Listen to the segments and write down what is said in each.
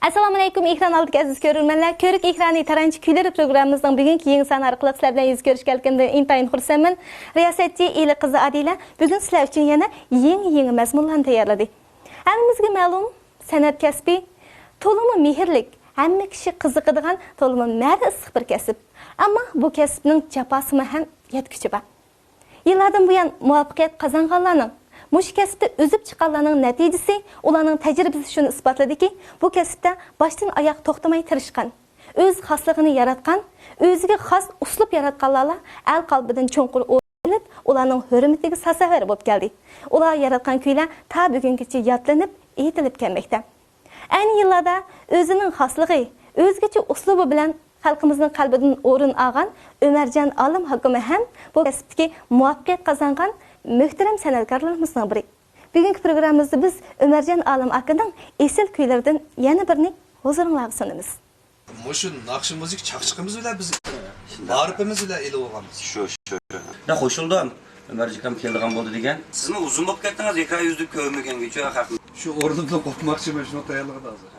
Assalamu alaykum ekran oldidagi aziz ko'ruvchilar. Ko'rik ekrani taranchi kuylari programmamizning bugungi yangi soni orqali sizlar bilan yuz ko'rishganligimdan intayin xursandman. Riyosatchi Eli qizi Adila bugun sizlar uchun yana yangi mazmunlarni tayyorladi. Hammamizga ma'lum, san'at kasbi to'limi mehrlik, hamma kishi qiziqadigan to'limi ma'ri issiq bir kasb. Ammo bu kasbning jafosimi ham yetkichi bor. Yillardan buyon muvaffaqiyat qozonganlarning mush kasbda o'zib chiqqanlarning natijasi ularning tajribasi shuni isbotladiki, bu kasbda boshdan oyoq to'xtamay tirishgan, o'z xosligini yaratgan, o'ziga xos uslub yaratganlar el qalbidan cho'nqur o'rnilib, ularning hurmatiga sasavar bo'lib keldi. Ular yaratgan kuylar ta bugungacha yodlanib, aytilib kelmoqda. Ayni yillarda o'zining xosligi, o'zgacha uslubi bilan xalqimizning qalbidan o'rin olgan Ömerjan Alim hokimi ham bu kasbdagi muvaffaqiyat qozongan muhtaram san'atkorlarimizning biri. Bugungi programmamizda biz Ömerjan Alim akaning esil kuylaridan yana birini huzuringizga sunamiz. Mushu naqshi muzik chaqchiqimiz bilan biz ma'rifimiz bilan elib olganmiz. Shu. Da qo'shildim. Ömerjan keldigan bo'ldi degan. Sizmi uzun bo'lib ketdingiz, ekran yuzib ko'rmaganga juda haqli. Shu o'rnidan qo'pmoqchiman, shuni tayyorladi hozir.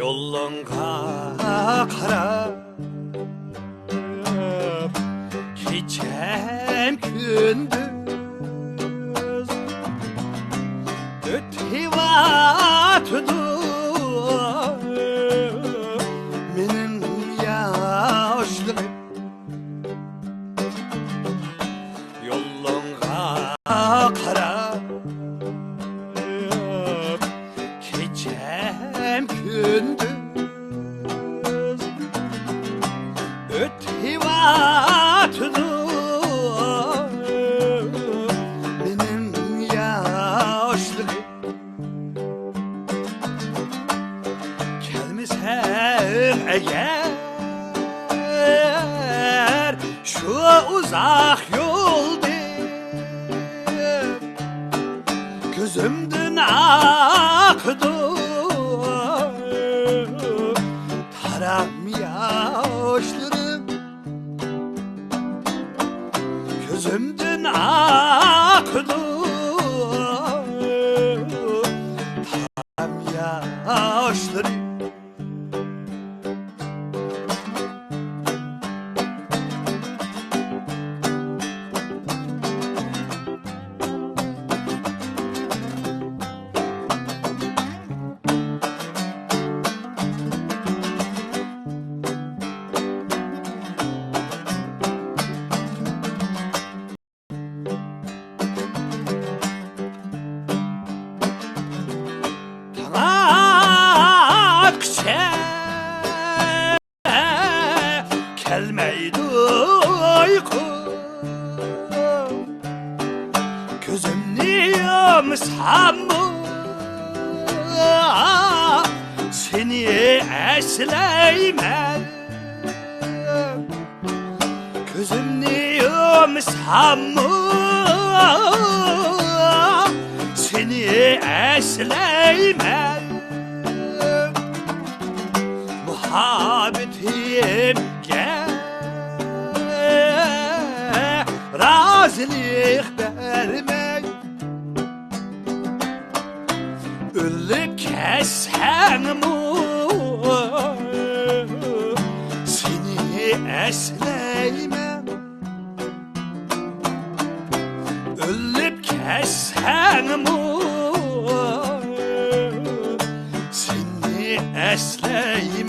Yolunga qarab geçem gündüz ötüvatıdı benim yaşlığım. Yolunga qarab geçem gündüz ötüvatıdı benim yaşlığım. Gelmişsen eğer şu uzak yoldan gözümden akıdı taram yaşlarım, gözümden akıdı taram yaşlarım. Gelmeydi uyku, gözümü yumsam mı seni esleymen, gözümü yumsam mı seni esleymen, muhabbetim razılık vermek, ölüp kessem mu seni esleymem, ölüp kessem mu seni esleymem.